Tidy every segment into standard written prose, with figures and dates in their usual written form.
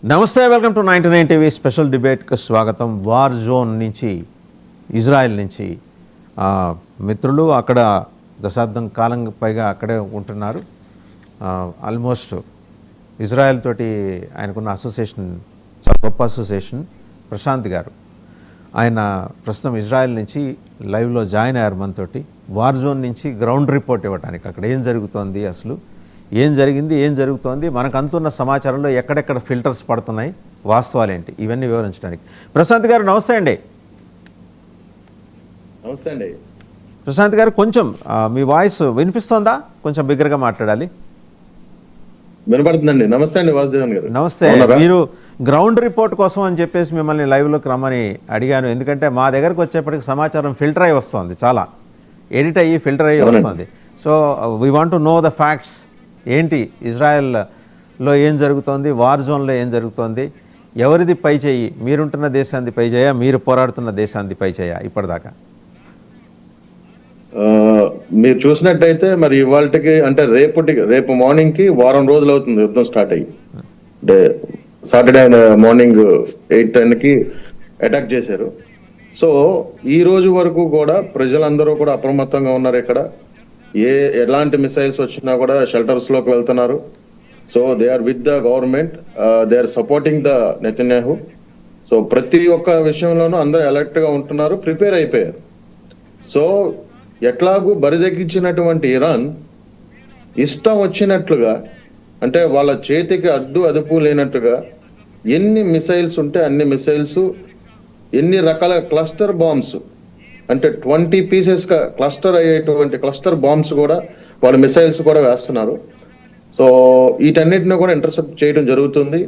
నమస్తే, welcome to 99 TV special డిబేట్కి స్వాగతం. War zone నుంచి, ఇజ్రాయెల్ నుంచి మిత్రులు అక్కడ దశాబ్దం కాలం పైగా అక్కడే ఉంటున్నారు. ఆల్మోస్ట్ ఇజ్రాయెల్ తోటి ఆయనకున్న అసోసియేషన్ చాలా గొప్ప అసోసియేషన్. ప్రశాంత్ గారు ఆయన ప్రస్తుతం ఇజ్రాయెల్ నుంచి లైవ్లో జాయిన్ అయ్యారు మనతోటి. వార్ జోన్ నుంచి గ్రౌండ్ రిపోర్ట్ ఇవ్వడానికి అక్కడ ఏం జరుగుతోంది, అసలు ఏం జరిగింది, ఏం జరుగుతోంది, మనకు అంతున్న సమాచారంలో ఎక్కడెక్కడ ఫిల్టర్స్ పడుతున్నాయి, వాస్తవాలు ఏంటి, ఇవన్నీ వివరించడానికి ప్రశాంత్ గారు నమస్తే అండి. నమస్తే అండి. ప్రశాంత్ గారు కొంచెం మీ వాయిస్ వినిపిస్తోందా? కొంచెం బిగ్గరగా మాట్లాడాలి. వినపడుతుందండి. నమస్తే అండి వాసుదేవన్ గారు. నమస్తే. మీరు గ్రౌండ్ రిపోర్ట్ కోసం అని చెప్పేసి మిమ్మల్ని లైవ్లోకి రమ్మని అడిగాను. ఎందుకంటే మా దగ్గరకు వచ్చేప్పటికి సమాచారం ఫిల్టర్ అయ్యి వస్తుంది, చాలా ఎడిట్ అయ్యి ఫిల్టర్ అయ్యి వస్తుంది. So we want to know the facts. ఏంటి ఇజ్రాయెల్లో ఏం జరుగుతోంది, వార్ జోన్లో ఏం జరుగుతోంది, ఎవరిది పై చేయి, మీరుంటున్న దేశాన్ని పై చేయ, మీరు పోరాడుతున్న దేశాన్ని పై చేయ ఇప్పటిదాకా? మీరు చూసినట్టయితే మరి ఇవాళకి అంటే రేపు మార్నింగ్ కి వారం రోజులు అవుతుంది యుద్ధం స్టార్ట్ అయ్యి. అంటే సాటర్డే మార్నింగ్ 8:10 కి అటాక్ చేశారు. సో ఈ రోజు వరకు కూడా ప్రజలందరూ కూడా అప్రమత్తంగా ఉన్నారు. ఇక్కడ ఎలాంటి మిసైల్స్ వచ్చినా కూడా షెల్టర్స్ లోకి వెళ్తున్నారు. So they are with the government, they are supporting the Netanyahu. So ప్రతి ఒక్క విషయంలోనూ అందరూ అలర్ట్ గా ఉంటున్నారు, ప్రిపేర్ అయిపోయారు. సో ఎట్లాగూ బరిదెక్కించినటువంటి ఇరాన్ ఇష్టం వచ్చినట్లుగా, అంటే వాళ్ళ చేతికి అడ్డు అదుపు లేనట్టుగా ఎన్ని మిసైల్స్ ఉంటే అన్ని మిసైల్స్, ఎన్ని రకాల క్లస్టర్ బాంబ్స్ అంటే 20 pieces గా క్లస్టర్ అయ్యేటువంటి క్లస్టర్ బాంబ్స్ కూడా వాళ్ళ మిసైల్స్ కూడా వేస్తున్నారు. సో వీటన్నిటిని కూడా ఇంటర్సెప్ట్ చేయడం జరుగుతుంది.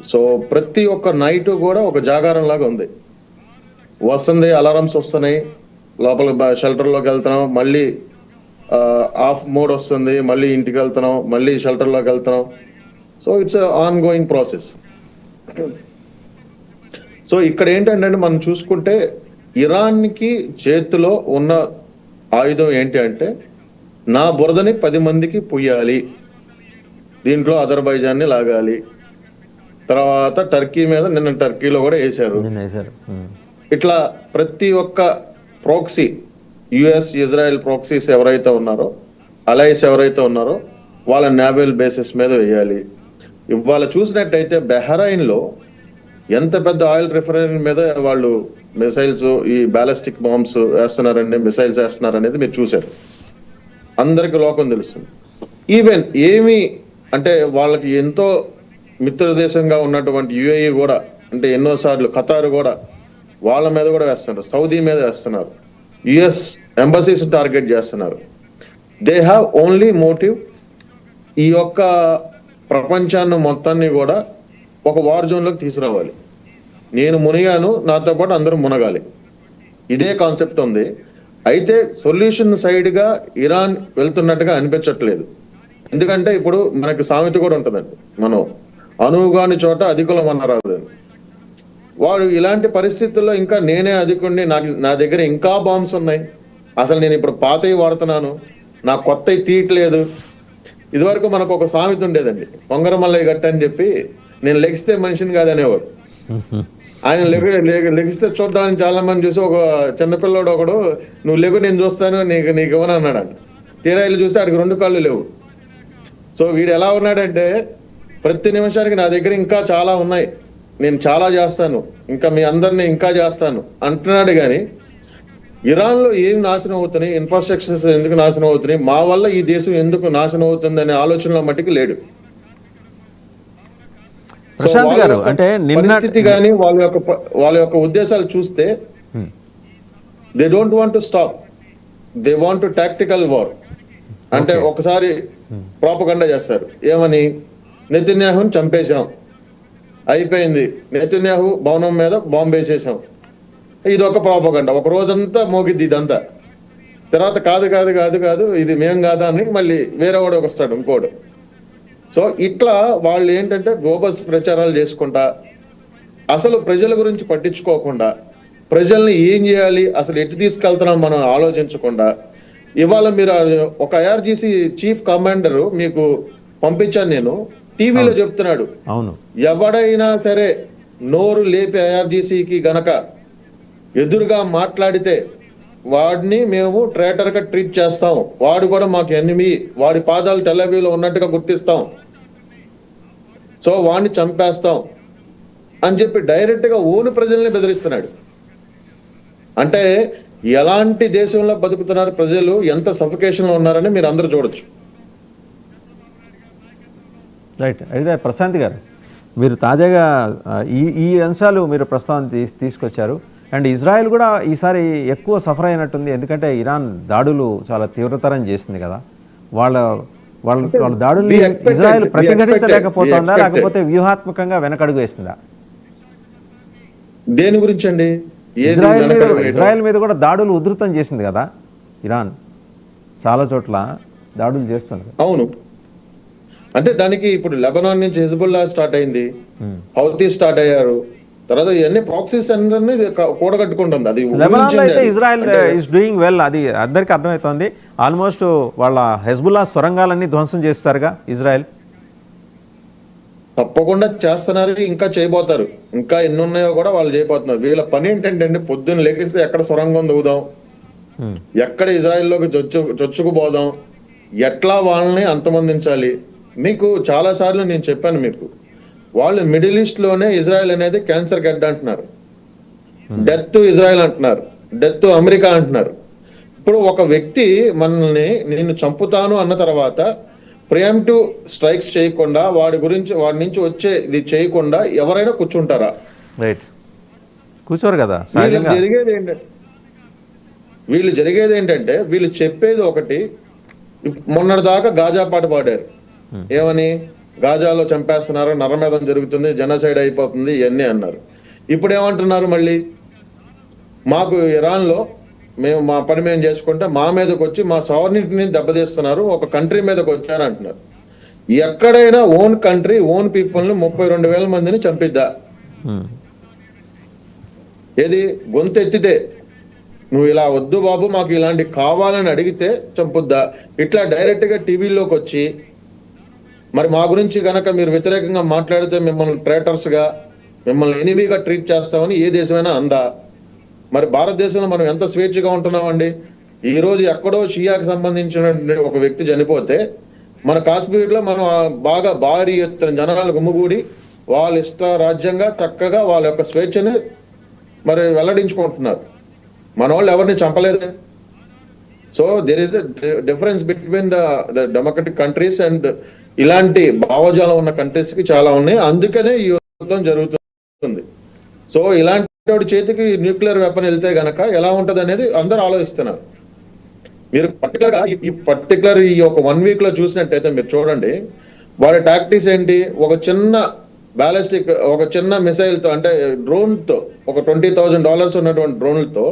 సో ప్రతి ఒక్క నైట్ కూడా ఒక జాగారం లాగా ఉంది. వస్తుంది, అలారమ్స్ వస్తున్నాయి, లోపల షెల్టర్లోకి వెళ్తున్నాం, మళ్ళీ ఆఫ్ మోడ్ వస్తుంది, మళ్ళీ ఇంటికి వెళ్తున్నాం, మళ్ళీ షెల్టర్లోకి వెళ్తున్నాం. So it's on going process. So ఇక్కడ ఏంటంటే మనం చూసుకుంటే ఇరాన్ కి చేతిలో ఉన్న ఆయుధం ఏంటి అంటే, నా బురదని 10 మందికి పుయ్యాలి, దీంట్లో అజర్బైజాన్ని లాగాలి, తర్వాత టర్కీ మీద నిన్న టర్కీలో కూడా వేశారు. ఇట్లా ప్రతి ఒక్క ప్రోక్సీ, యుఎస్ ఇజ్రాయెల్ ప్రోక్సీస్ ఎవరైతే ఉన్నారో, అలైస్ ఎవరైతే ఉన్నారో వాళ్ళ నేవల్ బేసిస్ మీద వేయాలి. ఇవాళ చూసినట్టయితే బెహ్రైన్ లో ఎంత పెద్ద ఆయిల్ రిఫైనరీ మీద వాళ్ళు మిసైల్స్, ఈ బ్యాలిస్టిక్ బాంబ్స్ వేస్తున్నారండి, మిసైల్స్ వేస్తున్నారు అనేది మీరు చూశారు, అందరికి లోకం తెలుస్తుంది. ఈవెన్ ఏమి అంటే వాళ్ళకి ఎంతో మిత్ర దేశంగా ఉన్నటువంటి యుఏఈ కూడా, అంటే ఎన్నోసార్లు ఖతార్ కూడా వాళ్ళ మీద కూడా వేస్తున్నారు, సౌదీ మీద వేస్తున్నారు, యుఎస్ ఎంబసీస్ టార్గెట్ చేస్తున్నారు. దే హ్యావ్ ఓన్లీ మోటివ్ ఈ యొక్క ప్రపంచాన్ని మొత్తాన్ని కూడా ఒక వార్ జోన్లోకి తీసుకురావాలి. నేను మునిగాను, నాతో పాటు అందరూ మునగాలి, ఇదే కాన్సెప్ట్ ఉంది. అయితే సొల్యూషన్ సైడ్ గా ఇరాన్ వెళ్తున్నట్టుగా అనిపించట్లేదు. ఎందుకంటే ఇప్పుడు మనకి సామెత కూడా ఉంటుందండి, మనం అనువుగాని చోట అధికులం అన్నారు. వాడు ఇలాంటి పరిస్థితుల్లో ఇంకా నేనే అధికుడిని, నా దగ్గర ఇంకా బాంబ్స్ ఉన్నాయి, అసలు నేను ఇప్పుడు పాతవి వాడుతున్నాను, నా కొత్తవి తీయట్లేదు. ఇదివరకు మనకు ఒక సామెత ఉండేదండి, పొంగరమల్లయ్య గట్ట అని చెప్పి, నేను లెగిస్తే మనిషిని కాదనేవాడు. ఆయన లెగిస్తే చూద్దామని చాలా మంది చూసి, ఒక చిన్నపిల్లడు ఒకడు, నువ్వు లెగు నేను చూస్తాను, నీకు ఇవ్వను అన్నాడు. తీరా ఇల్లు చూస్తే ఆడికి 2 కాళ్ళు లేవు. సో వీడు ఎలా ఉన్నాడంటే, ప్రతి నిమిషానికి నా దగ్గర ఇంకా చాలా ఉన్నాయి, నేను చాలా చేస్తాను, ఇంకా మీ అందరినీ ఇంకా చేస్తాను అంటున్నాడు. కానీ ఇరాన్ లో ఏం నాశనం అవుతున్నాయి, ఇన్ఫ్రాస్ట్రక్చర్స్ ఎందుకు నాశనం అవుతున్నాయి, మా వల్ల ఈ దేశం ఎందుకు నాశనం అవుతుంది అనే ఆలోచనలో మట్టికి లేడు. ప్రశాంత్ గారు, అంటే పరిస్థితి కానీ వాళ్ళ యొక్క ఉద్దేశాలు చూస్తే, they don't want to stop, they want to tactical war. అంటే ఒకసారి ప్రాపగండా చేస్తారు, ఏమని, నెతన్యాహుని చంపేశాం, అయిపోయింది, నెతన్యాహు భవనం మీద బాంబు వేసేసాం, ఇది ఒక ప్రాపగండా. ఒక రోజంతా మోగిద్ది ఇదంతా. తర్వాత కాదు కాదు కాదు కాదు ఇది మేం కాదా అని మళ్ళీ వేరేవాడు వస్తాడు, ఇంకోడు. సో ఇట్లా వాళ్ళు ఏంటంటే గోబస్ ప్రచారాలు చేసుకుంటా, అసలు ప్రజల గురించి పట్టించుకోకుండా, ప్రజల్ని ఏం చేయాలి, అసలు ఎటు తీసుకెళ్తున్నాం మనం ఆలోచించకుండా, ఇవాళ మీరు ఒక IRGC చీఫ్ కమాండర్ మీకు పంపించాను నేను, టీవీలో చెప్తున్నాడు. అవును. ఎవడైనా సరే నోరు లేపి ఐఆర్జీసీకి గనక ఎదురుగా మాట్లాడితే వాడిని మేము ట్రేటర్ గా ట్రీట్ చేస్తాం, వాడు కూడా మాకు ఎనిమి, వాడి పాదాలు టెల్లవీలో ఉన్నట్టుగా గుర్తిస్తాం, సో వాడిని చంపేస్తాం అని చెప్పి డైరెక్ట్ గా ఓను ప్రజల్ని బెదిరిస్తున్నాడు. అంటే ఎలాంటి దేశంలో బతుకుతున్నారు ప్రజలు, ఎంత సఫికేషన్ లో ఉన్నారని మీరు అందరూ చూడొచ్చు. రైట్. అయితే ప్రశాంత్ గారు, మీరు తాజాగా ఈ అంశాలు మీరు ప్రస్తావన తీసుకొచ్చారు. అండ్ ఇజ్రాయెల్ కూడా ఈసారి ఎక్కువ సఫర్ అయినట్టుంది, ఎందుకంటే ఇరాన్ దాడులు చాలా తీవ్రతరం చేసింది కదా. వాళ్ళ దాడుల్ని ఇజ్రాయెల్ ప్రతిఘటించలేకపోతుందా, లేకపోతే వ్యూహాత్మకంగా వెనకడుగు వేసిందా? దేని గురించి అండి? ఇజ్రాయెల్ మీద కూడా దాడులు ఉధృతం చేసింది కదా ఇరాన్, చాలా చోట్ల దాడులు చేస్తుంది. అవును, అంటే దానికి ఇప్పుడు లెబనాన్ నుంచి హిజ్బుల్లా స్టార్ట్ అయింది, హౌతీ స్టార్ట్ అయ్యారు, తర్వాత ఇవన్నీ ప్రాక్సీస్ అందరినీ కూడగట్టుకుంటుంది. అది లెబనాన్లో అయితే ఇజ్రాయెల్ ఇస్ డూయింగ్ వెల్, అది అందరికీ అర్థమవుతుంది. ఆల్మోస్ట్ వాళ్ళ హెజ్బుల్లా సొరంగాలన్నీ ధ్వంసం చేస్తారుగా ఇజ్రాయెల్. తప్పకుండా చేస్తున్నారు, ఇంకా చేయబోతారు. ఇంకా ఎన్ని ఉన్నాయో కూడా వాళ్ళు చేయబోతున్నారు. వీళ్ళ పని ఏంటంటే పొద్దున్న లెగిస్తే ఎక్కడ సొరంగం దూదాం, ఎక్కడ ఇజ్రాయెల్లోకి చొచ్చుకుపోదాం, ఎట్లా వాళ్ళని అంతమొందించాలి. మీకు చాలా సార్లు నేను చెప్పాను మీకు, వాళ్ళు మిడిల్ ఈస్ట్ లోనే ఇజ్రాయెల్ అనేది క్యాన్సర్ గడ్డ అంటున్నారు, డెత్ ఇజ్రాయెల్ అంటున్నారు, డెత్ అమెరికా అంటున్నారు. ఇప్పుడు ఒక వ్యక్తి మనల్ని నేను చంపుతాను అన్న తర్వాత ప్రియంప్టివ్ స్ట్రైక్స్ చేయకుండా, వాడి నుంచి వచ్చే ఇది చేయకుండా ఎవరైనా కూర్చుంటారా? రైట్, కూర్చోరు కదా. వీళ్ళు జరిగేది ఏంటంటే వీళ్ళు చెప్పేది ఒకటి. మొన్నటి దాకా గాజా పాట పాడారు, ఏమని గాజాలో చంపేస్తున్నారు, నరమేధం జరుగుతుంది, జనసైడ్ అయిపోతుంది, ఇవన్నీ అన్నారు. ఇప్పుడు ఏమంటున్నారు మళ్ళీ, మాకు ఇరాన్ లో మేము మా పని మేము చేసుకుంటే మా మీదకి వచ్చి మా సావర్నిటీని దెబ్బతీస్తున్నారు, ఒక కంట్రీ మీదకి వచ్చారు అంటున్నారు. ఎక్కడైనా ఓన్ కంట్రీ ఓన్ పీపుల్ ని 32,000 మందిని చంపిద్దా? ఏది గొంతు ఎత్తితే నువ్వు ఇలా వద్దు బాబు మాకు ఇలాంటి కావాలని అడిగితే చంపుద్దా? ఇట్లా డైరెక్ట్ గా టీవీలోకి వచ్చి మరి మా గురించి గనక మీరు వ్యతిరేకంగా మాట్లాడితే మిమ్మల్ని ట్రేటర్స్ గా, మిమ్మల్ని ఎనిమీగా ట్రీట్ చేస్తామని ఏ దేశమైనా అందా? మరి భారతదేశంలో మనం ఎంత స్వేచ్ఛగా ఉంటున్నామండి. ఈ రోజు ఎక్కడో షియాకి సంబంధించిన ఒక వ్యక్తి చనిపోతే మన కాశ్మీర్ లో మనం బాగా భారీ ఎత్తున జనాలు గుమ్ముగూడి వాళ్ళ ఇష్ట రాజ్యంగా చక్కగా వాళ్ళ యొక్క స్వేచ్ఛని మరి వెల్లడించుకుంటున్నారు. మన వాళ్ళు ఎవరిని చంపలేదే. So there is the difference between the democratic countries and ఇలాంటి భావజాలం ఉన్న కంట్రీస్ కి చాలా ఉన్నాయి. అందుకనే ఈ యుద్ధం జరుగుతుంది. సో ఇలాంటి చేతికి న్యూక్లియర్ వెపన్ వెళ్తే గనక ఎలా ఉంటది అనేది అందరూ ఆలోచిస్తున్నారు. మీరు పర్టికులర్ ఈ ఒక 1 వీక్ లో చూసినట్టయితే మీరు చూడండి, వాడి టాక్టిక్స్ ఏంటి. ఒక చిన్న బ్యాలిస్టిక్, ఒక చిన్న మిసైల్ తో, అంటే డ్రోన్ తో, ఒక $20,000 ఉన్నటువంటి డ్రోన్లతో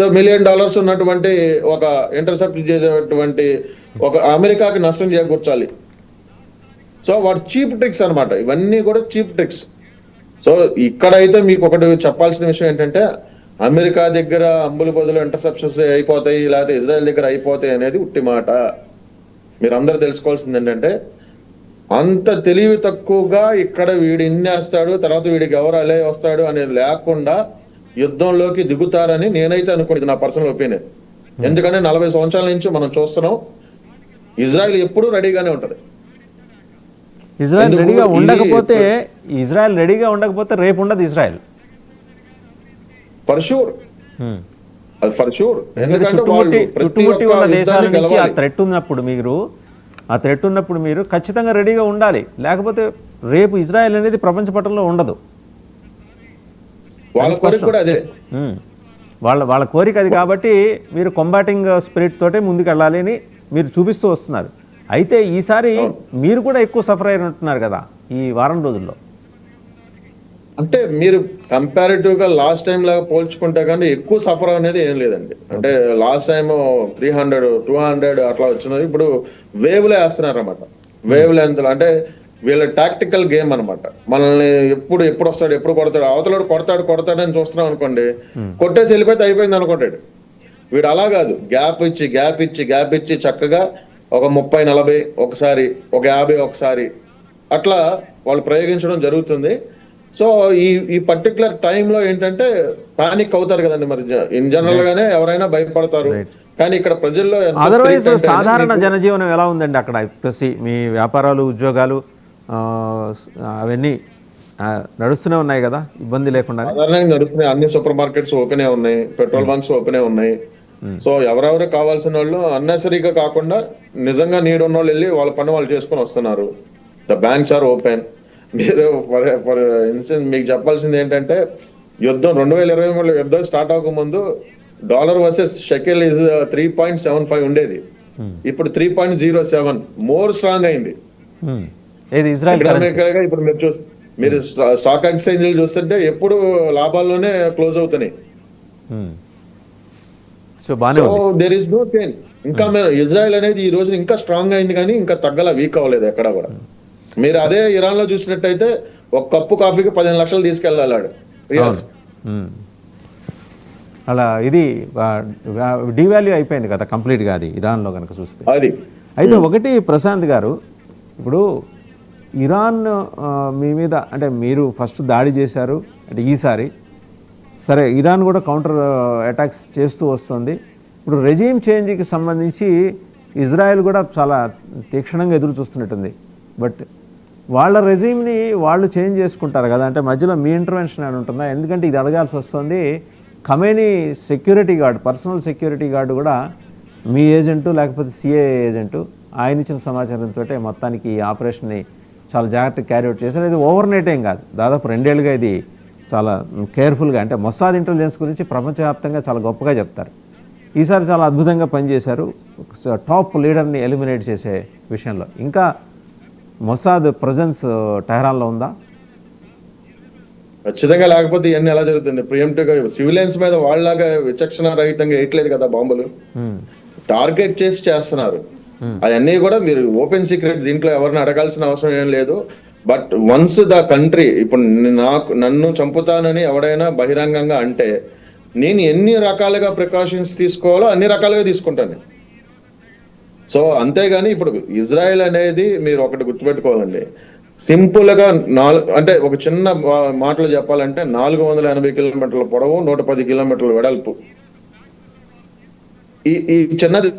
$1 million ఉన్నటువంటి ఒక ఇంటర్సెప్ట్ చేసేటువంటి ఒక అమెరికాకి నష్టం చేకూర్చాలి. సో వాడు చీప్ ట్రిక్స్ అన్నమాట, ఇవన్నీ కూడా చీప్ ట్రిక్స్. సో ఇక్కడైతే మీకు ఒకటి చెప్పాల్సిన విషయం ఏంటంటే, అమెరికా దగ్గర అంబుల బదులు ఇంటర్సెప్షన్స్ అయిపోతాయి, లేకపోతే ఇజ్రాయెల్ దగ్గర అయిపోతాయి అనేది ఉట్టి మాట. మీరు అందరూ తెలుసుకోవాల్సింది ఏంటంటే, అంత తెలివి తక్కువగా ఇక్కడ వీడు ఇన్నేస్తాడు, తర్వాత వీడికి ఎవరు అలే వస్తాడు అనేది లేకుండా యుద్ధంలోకి దిగుతారని నేనైతే అనుకోండి, నా పర్సనల్ ఒపీనియన్. ఎందుకంటే 40 సంవత్సరాల నుంచి మనం చూస్తున్నాం, ఇజ్రాయెల్ ఎప్పుడూ రెడీగానే ఉంటది. ఇజ్రాయెల్ రెడీగా ఉండకపోతే రేపు ఉండదు Israel, for sure. For sure. చుట్టుముట్టి ఉన్న దేశాల నుంచి ఆ థ్రెట్ ఉన్నప్పుడు మీరు ఖచ్చితంగా రెడీగా ఉండాలి, లేకపోతే రేపు ఇజ్రాయెల్ అనేది ప్రపంచ పటంలో ఉండదు. వాళ్ళ కోరిక అది. కాబట్టి మీరు కంబాటింగ్ స్పిరిట్ తోటే ముందుకు వెళ్ళాలి అని మీరు చూపిస్తూ వస్తున్నారు. అయితే ఈసారి మీరు కూడా ఎక్కువ సఫర్ అయినట్టున్నారు కదా ఈ వారం రోజుల్లో. అంటే మీరు కంపారిటివ్ గా లాస్ట్ టైం లాగా పోల్చుకుంటే కానీ ఎక్కువ సఫర్ అనేది ఏం లేదండి. అంటే లాస్ట్ టైం 300, 200 అట్లా వచ్చినది, ఇప్పుడు వేవ్ లో వేస్తున్నారు అనమాట. వేవ్ లెంత్ అంటే వీళ్ళ టాక్టికల్ గేమ్ అనమాట. మనల్ని ఎప్పుడు వస్తాడు, ఎప్పుడు కొడతాడు, అవతలడు కొడతాడని చూస్తున్నాం అనుకోండి, కొట్టేసి వెళ్ళిపోతే అయిపోయింది అనుకుంటాడు. వీడు అలా కాదు, గ్యాప్ ఇచ్చి చక్కగా ఒక 30-40 ఒకసారి, ఒక 50 ఒకసారి, అట్లా వాళ్ళు ప్రయోగించడం జరుగుతుంది. సో ఈ పర్టికులర్ టైంలో ఏంటంటే పానిక్ అవుతారు కదండి, మరి ఇన్ జనరల్ గానే ఎవరైనా భయపడతారు. కానీ ఇక్కడ ప్రజల్లో అదర్వైజ్ సాధారణ జనజీవనం ఎలా ఉందండి అక్కడ? మీ వ్యాపారాలు, ఉద్యోగాలు అవన్నీ నడుస్తూనే ఉన్నాయి కదా, ఇబ్బంది లేకుండా? సాధారణంగా నడుస్తున్నాయి. అన్ని సూపర్ మార్కెట్స్ ఓపెనే ఉన్నాయి, పెట్రోల్ బంక్స్ ఓపెనే ఉన్నాయి. సో ఎవరెవరు కావాల్సిన వాళ్ళు అన్నెసరీగా కాకుండా నిజంగా నీడ్ ఉన్న వాళ్ళు వెళ్ళి వాళ్ళ పని వాళ్ళు చేసుకొని వస్తున్నారు. The banks are open. మీరు ఫర్ ఇన్స్టెన్స్ మీకు చెప్పాల్సింది ఏంటంటే, యుద్ధం 2023 యుద్ధం స్టార్ట్ అవ్వక ముందు డాలర్ వర్సెస్ షెకెల్ ఇస్ 3.75 ఉండేది. ఇప్పుడు 3.07 మోర్ స్ట్రాంగ్ అయింది. ఇప్పుడు మీరు స్టాక్ ఎక్స్చేంజ్ చూస్తుంటే ఎప్పుడు లాభాల్లోనే క్లోజ్ అవుతున్నాయి. So there is no change. ఇంకా ఇజ్రాయెల్ అనేది ఈ రోజు ఇంకా స్ట్రాంగ్ అయింది, కానీ ఇంకా తగ్గల, వీక్ అవ్వలేదు ఎక్కడ కూడా. మీరు అదే ఇరాన్ లో చూసినట్టయితే ఒక కప్పు కాఫీకి 15 లక్షలు తీసుకెళ్ళాడు. అలా ఇది డివాల్యూ అయిపోయింది కదా కంప్లీట్గా అది ఇరాన్లో కనుక చూస్తే. అది అయితే ఒకటి ప్రశాంత్ గారు, ఇప్పుడు ఇరాన్ మీ మీద అంటే మీరు ఫస్ట్ దాడి చేశారు అంటే ఈసారి సరే, ఇరాన్ కూడా కౌంటర్ అటాక్స్ చేస్తూ వస్తుంది. ఇప్పుడు రెజీమ్ చేంజ్కి సంబంధించి ఇజ్రాయెల్ కూడా చాలా తీక్షణంగా ఎదురు చూస్తున్నట్టుంది. బట్ వాళ్ళ రెజీమ్ని వాళ్ళు చేంజ్ చేసుకుంటారు కదా, అంటే మధ్యలో మీ ఇంటర్వెన్షన్ అని ఉంటుందా? ఎందుకంటే ఇది అడగాల్సి వస్తుంది. Khamenei security guard, personal security guard కూడా మీ ఏజెంటు లేకపోతే సిఏ ఏజెంటు, ఆయన ఇచ్చిన సమాచారంతో మొత్తానికి ఈ ఆపరేషన్ని చాలా జాగ్రత్తగా క్యారీ అవుట్ చేశారు. ఇది ఓవర్ నైట్ ఏం కాదు, దాదాపు 2 ఏళ్ళుగా ఇది చాలా కేర్ఫుల్గా, అంటే మొస్సాద్ ఇంటెలిజెన్స్ గురించి ప్రపంచవ్యాప్తంగా చాలా గొప్పగా చెప్తారు. ఈసారి చాలా అద్భుతంగా పనిచేశారు టాప్ లీడర్ని ఎలిమినేట్ చేసే విషయంలో. ఇంకా మొస్సాద్ ప్రజెన్స్ టెహరాన్లో ఉందా? ఖచ్చితంగా, లేకపోతే ఇవన్నీ ఎలా జరుగుతుంది? ప్రియంటివ్గా సివిలియన్స్ మీద వాళ్ళలాగా విచక్షణ రహితంగా వేయట్లేదు కదా బాంబులు, టార్గెట్ చేసి చేస్తున్నారు. అవన్నీ కూడా మీరు ఓపెన్ సీక్రెట్, దీంట్లో ఎవరిని అడగాల్సిన అవసరం ఏం లేదు. బట్ వన్స్ ద కంట్రీ, ఇప్పుడు నన్ను చంపుతానని ఎవడైనా బహిరంగంగా అంటే నేను ఎన్ని రకాలుగా ప్రికాషన్స్ తీసుకోవాలో అన్ని రకాలుగా తీసుకుంటాను. సో అంతేగాని ఇప్పుడు ఇజ్రాయెల్ అనేది మీరు ఒకటి గుర్తుపెట్టుకోవాలండి, సింపుల్ గా అంటే ఒక చిన్న మాటలు చెప్పాలంటే 480 కిలోమీటర్ల పొడవు, 110 కిలోమీటర్ల వెడల్పు. ఈ చిన్నది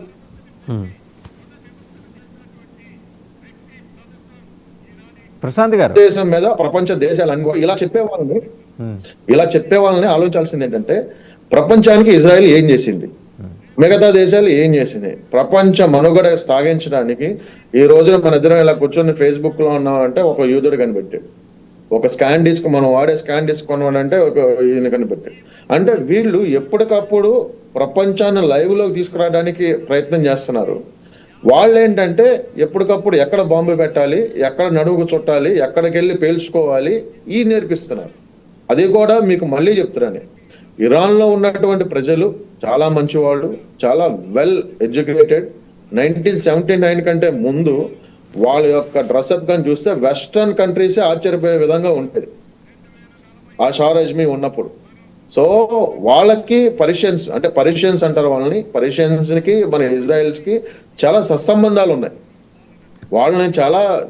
ప్రశాంత్ గారు, దేశం మీద ప్రపంచ దేశాలన్నీ ఇలా చెప్పే వాళ్ళని ఆలోచించాల్సింది ఏంటంటే, ప్రపంచానికి ఇజ్రాయెల్ ఏం చేసింది, మిగతా దేశాలు ఏం చేసింది, ప్రపంచ మనుగడ సాగించడానికి. ఈ రోజున మన ఇద్దరం ఇలా కూర్చొని ఫేస్బుక్ లో ఉన్నామంటే ఒక యూదుడు కనిపెట్టాడు, ఒక స్కాన్ డిస్క్, మనం వాడే స్కాన్ డిస్క్ కొనవాడంటే ఒక ఈయన కనిపెట్టాడు. అంటే వీళ్ళు ఎప్పటికప్పుడు ప్రపంచాన్ని లైవ్ లోకి తీసుకురావడానికి ప్రయత్నం చేస్తున్నారు. వాళ్ళు ఏంటంటే ఎప్పటికప్పుడు ఎక్కడ బాంబు పెట్టాలి, ఎక్కడ నడువుకు చుట్టాలి, ఎక్కడికి వెళ్ళి పేల్చుకోవాలి, ఈ నేర్పిస్తున్నారు. అది కూడా మీకు మళ్ళీ చెప్తున్నాను, ఇరాన్ లో ఉన్నటువంటి ప్రజలు చాలా మంచివాళ్ళు, చాలా వెల్ ఎడ్యుకేటెడ్. 1979 కంటే ముందు వాళ్ళ యొక్క డ్రెస్అప్ కానీ చూస్తే వెస్ట్రన్ కంట్రీసే ఆశ్చర్యపోయే విధంగా ఉంటుంది ఆ షారెజ్మీ ఉన్నప్పుడు. సో వాళ్ళకి పర్షియన్స్, అంటే పర్షియన్స్ అంటారు వాళ్ళని, పర్షియన్స్ కి మన ఇజ్రాయెల్స్ కి చాలా సత్సంబంధాలు ఉన్నాయి. వాళ్ళని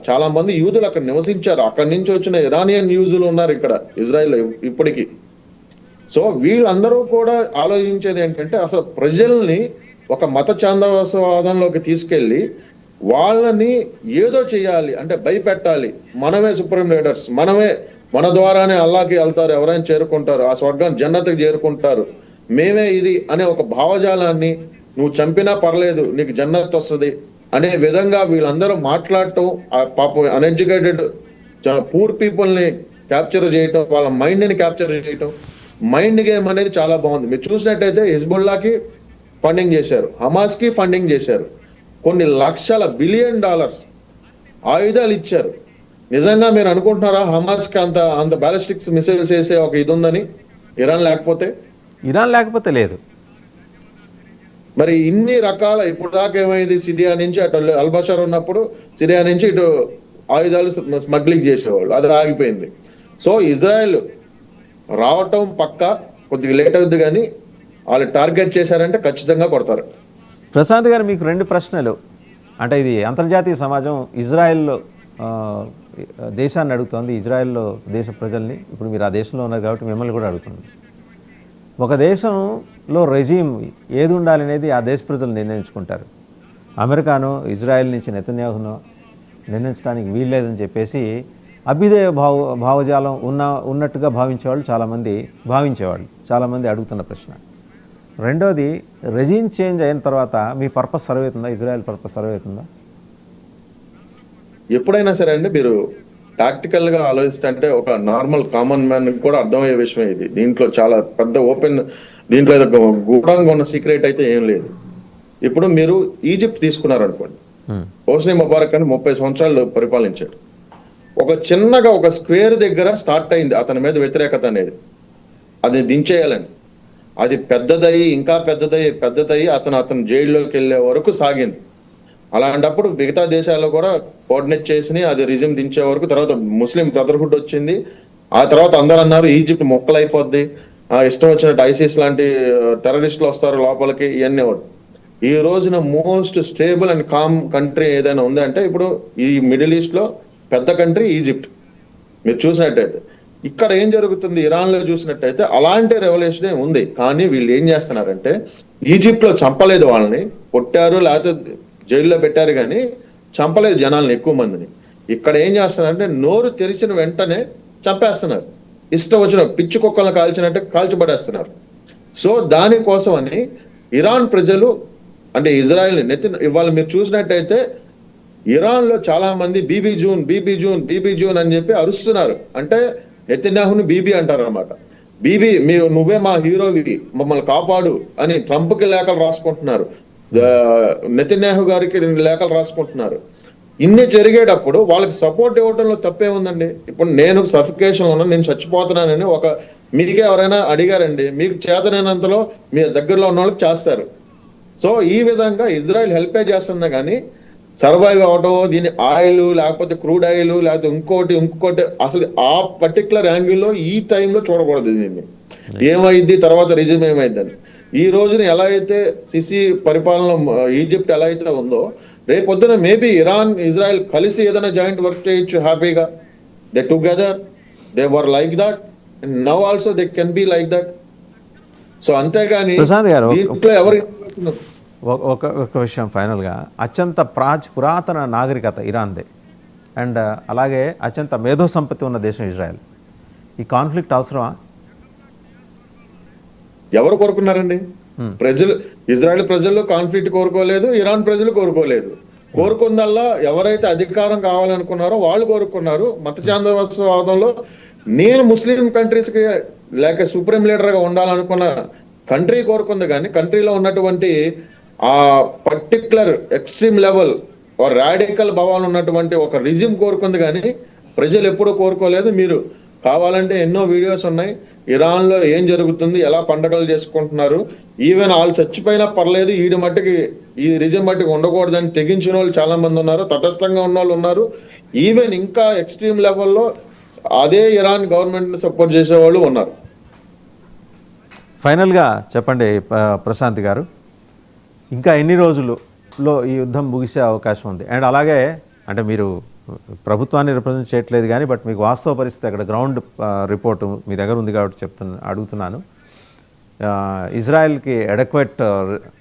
చాలా మంది యూదులు అక్కడ నివసించారు, అక్కడి నుంచి వచ్చిన ఇరానియన్ యూదులు ఉన్నారు ఇక్కడ ఇజ్రాయెల్ ఇప్పటికీ. సో వీళ్ళందరూ కూడా ఆలోచించేది ఏంటంటే, అసలు ప్రజల్ని ఒక మత ఛాందసవాదంలోకి తీసుకెళ్లి వాళ్ళని ఏదో చేయాలి, అంటే భయపెట్టాలి. మనమే సుప్రీం లీడర్స్, మన ద్వారానే అల్లాకి వెళ్తారు, ఎవరైనా చేరుకుంటారు, ఆ స్వర్గాన్ని జన్నతికి చేరుకుంటారు, మేమే ఇది అనే ఒక భావజాలాన్ని, నువ్వు చంపినా పర్లేదు నీకు జన్నత్ వస్తుంది అనే విధంగా వీళ్ళందరూ మాట్లాడటం, ఆ పాపం అన్ఎడ్యుకేటెడ్ పూర్ పీపుల్ ని క్యాప్చర్ చేయటం, వాళ్ళ మైండ్ ని క్యాప్చర్ చేయటం. మైండ్ గేమ్ అనేది చాలా బాగుంది. మీరు చూసినట్టయితే హిజ్బుల్లాకి ఫండింగ్ చేశారు, హమాస్ కి ఫండింగ్ చేశారు, కొన్ని లక్షల $బిలియన్ ఆయుధాలు ఇచ్చారు. నిజంగా మీరు అనుకుంటున్నారా హమాస్ కి అంత బాలిస్టిక్స్ మిసైల్స్ వేసే ఒక ఇది ఉందని? ఇరాన్ లేకపోతే లేదు. మరి ఇన్ని రకాల, ఇప్పుడు దాకా ఏమైంది, సిరియా నుంచి అటు అల్బషర్ ఉన్నప్పుడు సిరియా నుంచి ఇటు ఆయుధాలు స్మగ్లింగ్ చేసేవాళ్ళు, అది ఆగిపోయింది. సో ఇజ్రాయెల్ రావటం పక్క కొద్దిగా లేట్ అవుతుంది, కానీ వాళ్ళు టార్గెట్ చేశారంటే ఖచ్చితంగా కొడతారు. ప్రశాంత్ గారు, మీకు 2 ప్రశ్నలు. అంటే ఇది అంతర్జాతీయ సమాజం ఇజ్రాయెల్ ఆ, దేశాన్ని అడుగుతోంది, ఇజ్రాయెల్లో దేశ ప్రజల్ని. ఇప్పుడు మీరు ఆ దేశంలో ఉన్నారు కాబట్టి మిమ్మల్ని కూడా అడుగుతుంది. ఒక దేశంలో రెజీమ్ ఏది ఉండాలనేది ఆ దేశ ప్రజలు నిర్ణయించుకుంటారు. అమెరికాను ఇజ్రాయెల్ నుంచి నెతన్యాహును నిర్ణయించడానికి వీల్లేదని చెప్పేసి అభ్యుదయ భావజాలం ఉన్నట్టుగా భావించేవాళ్ళు చాలామంది అడుగుతున్న ప్రశ్న. రెండోది, రెజీమ్ చేంజ్ అయిన తర్వాత మీ పర్పస్ సర్వ్ అవుతుందా? ఇజ్రాయెల్ పర్పస్ సర్వ్ అవుతుందా? ఎప్పుడైనా సరే అండి, మీరు ప్రాక్టికల్ గా ఆలోచిస్తే అంటే ఒక నార్మల్ కామన్ మ్యాన్ కూడా అర్థమయ్యే విషయం ఇది. దీంట్లో చాలా పెద్ద ఓపెన్, దీంట్లో ఏదో గూఢంగా ఉన్న సీక్రెట్ అయితే ఏం లేదు. ఇప్పుడు మీరు ఈజిప్ట్ తీసుకున్నారు అనుకోండి, హోస్ని ముబారక్ అని 30 సంవత్సరాలు పరిపాలించాడు. ఒక చిన్నగా ఒక స్క్వేర్ దగ్గర స్టార్ట్ అయింది అతని మీద వ్యతిరేకత అనేది. అది దించేయాలని, అది పెద్దదయ్యి ఇంకా పెద్దదయ్యి అతను జైల్లోకి వెళ్ళే వరకు సాగింది. అలాంటప్పుడు మిగతా దేశాల్లో కూడా కోఆర్డినేట్ చేసి అది రిజిమ్ దించే వరకు, తర్వాత ముస్లిం బ్రదర్హుడ్ వచ్చింది. ఆ తర్వాత అందరూ అన్నారు ఈజిప్ట్ మొక్కలైపోద్ది, ఇష్టం వచ్చినట్టు ఐసిస్ లాంటి టెర్రరిస్టులు వస్తారు లోపలికి, ఇవన్నీ. ఈ రోజున most stable and calm country ఏదైనా ఉందంటే ఇప్పుడు ఈ మిడిల్ ఈస్ట్ లో పెద్ద కంట్రీ ఈజిప్ట్. మీరు చూసినట్టయితే ఇక్కడ ఏం జరుగుతుంది, ఇరాన్ లో చూసినట్టయితే అలాంటి రెవల్యూషనే ఉంది. కానీ వీళ్ళు ఏం చేస్తున్నారంటే ఈజిప్ట్ లో చంపలేదు, వాళ్ళని కొట్టారు లేకపోతే జైల్లో పెట్టారు, కానీ చంపలేదు జనాల్ని, ఎక్కువ మందిని. ఇక్కడ ఏం చేస్తున్నారంటే నోరు తెరిచిన వెంటనే చంపేస్తున్నారు, ఇష్టం వచ్చిన పిచ్చి కుక్కలను కాల్చినట్టే కాల్చిపడేస్తున్నారు. సో దానికోసం అని ఇరాన్ ప్రజలు అంటే ఇజ్రాయెల్ ఇవాళ మీరు చూసినట్టయితే ఇరాన్ లో చాలా మంది బీబీ జూన్ అని చెప్పి అరుస్తున్నారు. అంటే నెతన్యాహుని బీబీ అంటారు అనమాట. బీబీ నువ్వే మా హీరోవి, మమ్మల్ని కాపాడు అని ట్రంప్ కి లేఖలు రాసుకుంటున్నారు, నెతన్యాహు గారికి లేఖలు రాసుకుంటున్నారు. ఇన్ని జరిగేటప్పుడు వాళ్ళకి సపోర్ట్ ఇవ్వడంలో తప్పే ఉందండి. ఇప్పుడు నేను సఫికేషన్ ఉన్నా, నేను చచ్చిపోతున్నానని మీకే ఎవరైనా అడిగారండి, మీకు చేతనైనంతలో మీ దగ్గరలో ఉన్న వాళ్ళకి చేస్తారు. సో ఈ విధంగా ఇజ్రాయెల్ హెల్పే చేస్తుంది, కానీ సర్వైవ్ అవడం, దీని ఆయిల్ లేకపోతే క్రూడ్ ఆయిల్ లేకపోతే ఇంకోటి అసలు ఆ పర్టికులర్ యాంగిల్లో ఈ టైంలో చూడకూడదు. దీన్ని ఏమైంది తర్వాత రిజిమ్ ఏమైందని. ఈ రోజున ఎలా అయితే సిసి పరిపాలన ఈజిప్ట్ ఎలా అయితే ఉందో, రేపొద్దున మేబీ ఇరాన్ ఇజ్రాయెల్ కలిసి ఏదైనా జాయింట్ వర్క్ చేయొచ్చు హ్యాపీగా. They together, they were like that, and now also they can be like that. So అంతేగాని దీంట్లో ఎవరు ఒక విషయం ఫైనల్గా, అత్యంత పురాతన నాగరికత ఇరాన్దే, అండ్ అలాగే అత్యంత మేధో సంపత్తి ఉన్న దేశం ఇజ్రాయెల్. ఈ కాన్ఫ్లిక్ట్ అవసరమా? ఎవరు కోరుకున్నారండి? ప్రజలు, ఇజ్రాయెల్ ప్రజలు కాన్ఫ్లిక్ట్ కోరుకోలేదు, ఇరాన్ ప్రజలు కోరుకోలేదు. కోరుకుందల్లా ఎవరైతే అధికారం కావాలనుకున్నారో వాళ్ళు కోరుకున్నారు. మత చాందవాదంలో నేను ముస్లిం కంట్రీస్ కి లేక సుప్రీం లీడర్ గా ఉండాలనుకున్న కంట్రీ కోరుకుంది, కానీ కంట్రీలో ఉన్నటువంటి ఆ పర్టికులర్ ఎక్స్ట్రీమ్ లెవెల్ రాడికల్ భావాలు ఉన్నటువంటి ఒక రిజిమ్ కోరుకుంది, కానీ ప్రజలు ఎప్పుడూ కోరుకోలేదు. మీరు కావాలంటే ఎన్నో వీడియోస్ ఉన్నాయి, ఇరాన్ లో ఏం జరుగుతుంది, ఎలా పండగలు చేసుకుంటున్నారు. ఈవెన్ వాళ్ళు చచ్చిపోయినా పర్లేదు, ఈ రిజిమ్ మట్టికి ఉండకూడదని తెగించిన వాళ్ళు చాలా మంది ఉన్నారు, తటస్థంగా ఉన్న వాళ్ళు ఉన్నారు. ఈవెన్ ఇంకా ఎక్స్ట్రీమ్ లెవెల్లో అదే ఇరాన్ గవర్నమెంట్ ని సపోర్ట్ చేసేవాళ్ళు ఉన్నారు. ఫైనల్గా చెప్పండి ప్రశాంత్ గారు, ఇంకా ఎన్ని రోజుల్లో ఈ యుద్ధం ముగిసే అవకాశం ఉంది? అండ్ అలాగే అంటే మీరు ప్రభుత్వాన్ని రిప్రజెంట్ చేయట్లేదు కానీ, బట్ మీకు వాస్తవ పరిస్థితి అక్కడ గ్రౌండ్ రిపోర్టు మీ దగ్గర ఉంది కాబట్టి అడుగుతున్నాను. ఇజ్రాయెల్కి అడెక్వేట్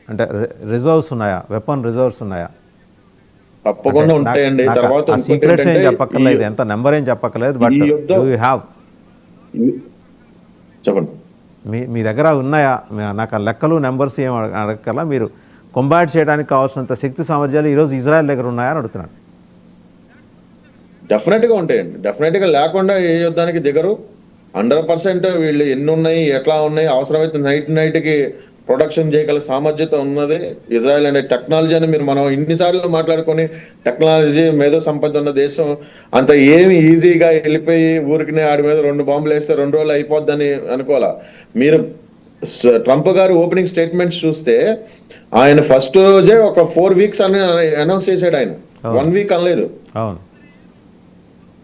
అంటే రిజర్వ్స్ ఉన్నాయా, వెపన్ రిజర్వ్స్ ఉన్నాయా? తప్పకుండా ఉంటాయండి. తర్వాత సీక్రెట్స్ ఏం చెప్పక్కర్లేదు, ఎంత నెంబర్ ఏం చెప్పక్కర్లేదు, బట్ డూ యూ హ్యావ్, చెప్పండి, మీ దగ్గర ఉన్నాయా? నాకు ఆ లెక్కలు నెంబర్స్ ఏం అడగక్కర్లా, మీరు కొంబాట్ చేయడానికి కావాల్సినంత శక్తి సామర్థ్యాలు ఈరోజు ఇజ్రాయెల్ దగ్గర ఉన్నాయా అని అడుగుతున్నాను. డెఫినెట్ గా ఉంటాయండి. డెఫినెట్ గా లేకుండా ఏ యుద్ధానికి దిగరు. 100% వీళ్ళు ఎన్ని ఉన్నాయి, ఎట్లా ఉన్నాయి, అవసరమైతే నైట్ కి ప్రొడక్షన్ చేయగల సామర్థ్యత ఉన్నది ఇజ్రాయెల్ అనే టెక్నాలజీ అని మనం ఇన్నిసార్లు మాట్లాడుకొని, టెక్నాలజీ మేధో సంపత్తి ఉన్న దేశం అంత ఏమి ఈజీగా వెళ్ళిపోయి ఊరికి ఆడి మీద 2 బాంబులు వేస్తే 2 రోజులు అయిపోద్దని అనుకోవాలా. మీరు ట్రంప్ గారు ఓపెనింగ్ స్టేట్మెంట్స్ చూస్తే ఆయన ఫస్ట్ రోజే ఒక 4 weeks అని అనౌన్స్ చేశాడు. ఆయన 1 week అనలేదు,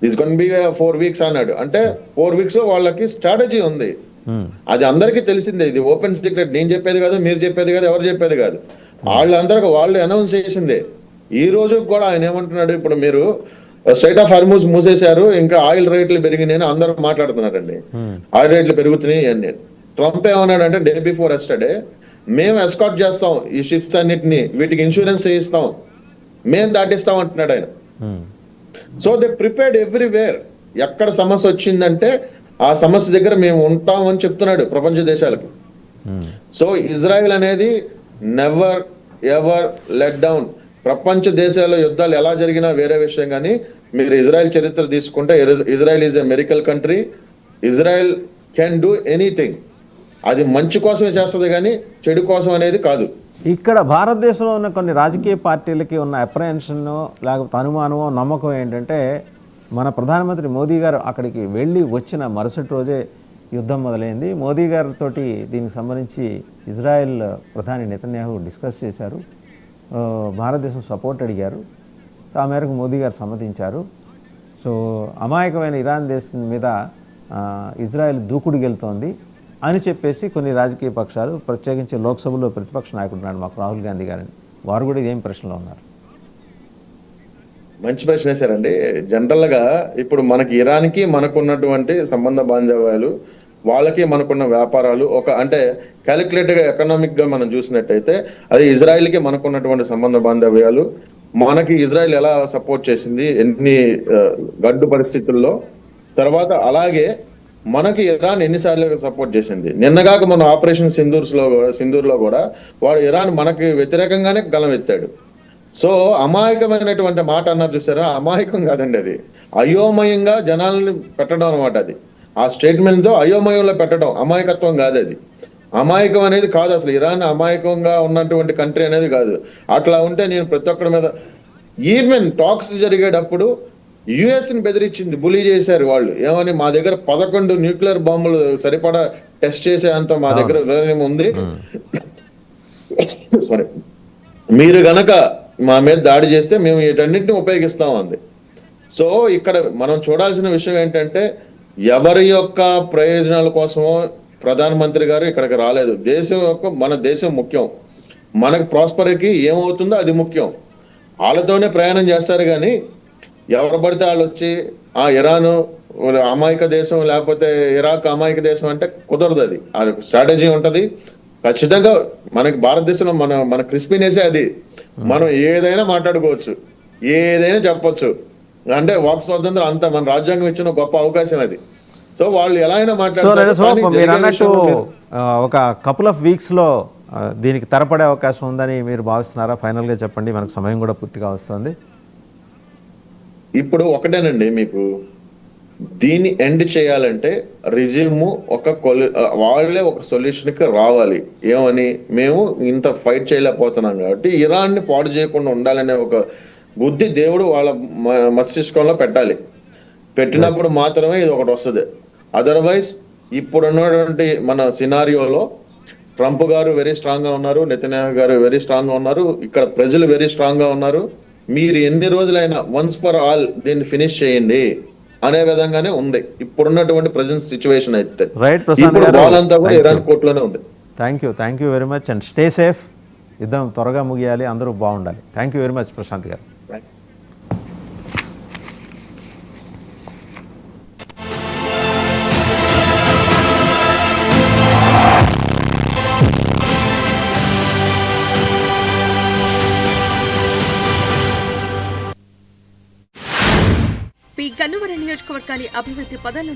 దిస్ గోన్ బి 4 weeks అన్నాడు. అంటే 4 weeks లో వాళ్ళకి స్ట్రాటజీ ఉంది. అది అందరికీ తెలిసిందే, ఇది ఓపెన్ సీక్రెట్. నేను చెప్పేది కాదు, మీరు చెప్పేది కాదు, ఎవరు చెప్పేది కాదు, వాళ్ళు అనౌన్స్ చేసిందే. ఈ రోజు కూడా ఆయన ఏమంటున్నాడు, ఇప్పుడు మీరు స్ట్రైట్ ఆఫ్ హార్మూజ్ మూసేశారు, ఇంకా ఆయిల్ రేట్లు పెరిగినాయని అందరూ మాట్లాడుతున్నారండి. ఆయిల్ రేట్లు పెరుగుతున్నాయి అని. ట్రంప్ ఏమన్నాడంటే డే బిఫోర్ ఎస్టర్డే, మేము ఎస్కాట్ చేస్తాం ఈ షిప్స్ అన్నిటిని, వీటికి ఇన్సూరెన్స్ చేయిస్తాం, మేము దాటిస్తాం అంటున్నాడు ఆయన. So they prepared everywhere. ఎక్కడ సమస్య వచ్చిందంటే ఆ సమస్య దగ్గర మేము ఉంటాం అని చెప్తున్నాడు ప్రపంచ దేశాలకు. సో ఇజ్రాయెల్ అనేది నెవర్ ఎవర్ లెట్ డౌన్. ప్రపంచ దేశాల్లో యుద్ధాలు ఎలా జరిగినా వేరే విషయం, కానీ మీరు ఇజ్రాయెల్ చరిత్ర తీసుకుంటే Israel is a miracle country. Israel can do anything. అది మంచి కోసమే చేస్తుంది కానీ చెడు కోసం అనేది కాదు. ఇక్కడ భారతదేశంలో ఉన్న కొన్ని రాజకీయ పార్టీలకి ఉన్న అప్రహెన్షన్ లేకపోతే అనుమానం నమ్మకం ఏంటంటే, మన ప్రధానమంత్రి మోదీ గారు అక్కడికి వెళ్ళి వచ్చిన మరుసటి రోజే యుద్ధం మొదలైంది. మోదీ గారితో దీనికి సంబంధించి ఇజ్రాయెల్ ప్రధాని నెతన్యాహు డిస్కస్ చేశారు, భారతదేశం సపోర్ట్ అడిగారు. సో ఆ మేరకు మోదీ గారు సమ్మతించారు. సో అమాయకమైన ఇరాన్ దేశం మీద ఇజ్రాయెల్ దూకుడు గెలుతోంది అని చెప్పేసి కొన్ని రాజకీయ పక్షాలు, ప్రత్యేకించి లోక్సభలో ప్రతిపక్ష నాయకుడు నాడు మాకు రాహుల్ గాంధీ గారని, వారు కూడా ఇదేం ప్రశ్నలో ఉన్నారు. మంచి ప్రశ్న వేశారండి. జనరల్ గా ఇప్పుడు మనకి ఇరాన్కి మనకున్నటువంటి సంబంధ బాంధవ్యాలు, వాళ్ళకి మనకున్న వ్యాపారాలు అంటే క్యాలిక్యులేటెడ్ ఎకనామిక్ గా మనం చూసినట్టయితే అది ఇజ్రాయెల్కి మనకున్నటువంటి సంబంధ బాంధవ్యాలు, మనకి ఇజ్రాయెల్ ఎలా సపోర్ట్ చేసింది ఎన్ని గడ్డు పరిస్థితుల్లో, తర్వాత అలాగే మనకి ఇరాన్ ఎన్నిసార్లు సపోర్ట్ చేసింది. నిన్నగాక మన ఆపరేషన్ సింధూర్లో కూడా వాడు ఇరాన్ మనకి వ్యతిరేకంగానే గలం ఎత్తాడు. సో అమాయకమైనటువంటి మాట అన్నారు చూసారా, అమాయకం కాదండి, అది అయోమయంగా జనాలని పెట్టడం అనమాట. అది ఆ స్టేట్మెంట్ తో అయోమయంలో పెట్టడం, అమాయకత్వం కాదు అది. అమాయకం అనేది కాదు అసలు. ఇరాన్ అమాయకంగా ఉన్నటువంటి కంట్రీ అనేది కాదు. అట్లా ఉంటే నేను ప్రతి ఒక్కరి మీద, ఈవెన్ టాక్స్ జరిగేటప్పుడు యుఎస్ ని బెదిరించింది, బులీ చేశారు వాళ్ళు. ఏమని, మా దగ్గర 11 న్యూక్లియర్ బాంబులు సరిపడా టెస్ట్ చేసే అంత మా దగ్గర యురేనియం ఉంది, సారీ, మీరు గనక మా మీద దాడి చేస్తే మేము వీటన్నిటిని ఉపయోగిస్తాం అంది. సో ఇక్కడ మనం చూడాల్సిన విషయం ఏంటంటే, ఎవరి యొక్క ప్రయోజనాల కోసమో ప్రధానమంత్రి గారు ఇక్కడికి రాలేదు. మన దేశం ముఖ్యం, మనకు ప్రాస్పరిటీ ఏమవుతుందో అది ముఖ్యం. వాళ్ళతోనే ప్రయాణం చేస్తారు కానీ ఎవరు పడితే వాళ్ళు వచ్చి ఆ ఇరాను అమాయక దేశం లేకపోతే ఇరాక్ అమాయక దేశం అంటే కుదరదు. అది స్ట్రాటజీ ఉంటది ఖచ్చితంగా. మనకి భారతదేశంలో మన క్రిస్పీనెసే అది. మనం ఏదైనా మాట్లాడుకోవచ్చు, ఏదైనా చెప్పొచ్చు, అంటే వాక్ స్వాతంత్రం అంతా మన రాజ్యాంగం ఇచ్చిన గొప్ప అవకాశం అది. సో వాళ్ళు ఎలా అయినా మాట్లాడారు. మీరు అన్నట్టు ఒక కపుల్ ఆఫ్ వీక్స్లో దీనికి తరపడే అవకాశం ఉందని మీరు భావిస్తున్నారా? ఫైనల్గా చెప్పండి, మనకు సమయం కూడా పూర్తిగా వస్తుంది. ఇప్పుడు ఒకటేనండి, మీకు దీన్ని ఎండ్ చేయాలంటే రిజిమ్ వాళ్ళే ఒక సొల్యూషన్ కి రావాలి. ఏమని, మేము ఇంత ఫైట్ చేయలేకపోతున్నాం కాబట్టి ఇరాన్ ని పాడు చేయకుండా ఉండాలనే ఒక బుద్ధి దేవుడు వాళ్ళ మస్తిష్కంలో పెట్టాలి. పెట్టినప్పుడు మాత్రమే ఇది ఒకటి వస్తుంది. అదర్వైజ్ ఇప్పుడున్నటువంటి మన సినారియోలో ట్రంప్ గారు వెరీ స్ట్రాంగ్ గా ఉన్నారు, నెతన్యాహు గారు వెరీ స్ట్రాంగ్ గా ఉన్నారు, ఇక్కడ ప్రజలు వెరీ స్ట్రాంగ్ గా ఉన్నారు. మీరు ఎన్ని రోజులైనా వన్స్ ఫర్ ఆల్ దీన్ని ఫినిష్ చేయండి అనే విధంగానే ఉంది ఇప్పుడున్నటువంటి ప్రజెంట్ సిచ్యువేషన్. అయితే వాళ్ళంతా కూడా ఇరాన్ కోర్టులోనే ఉంది. Thank you very much and stay safe. యుద్ధం త్వరగా ముగియాలి, అందరూ బాగుండాలి. Thank you very much Prashant గారు. గన్నవరం నియోజకవర్గాన్ని అభివృద్ధి పదాలను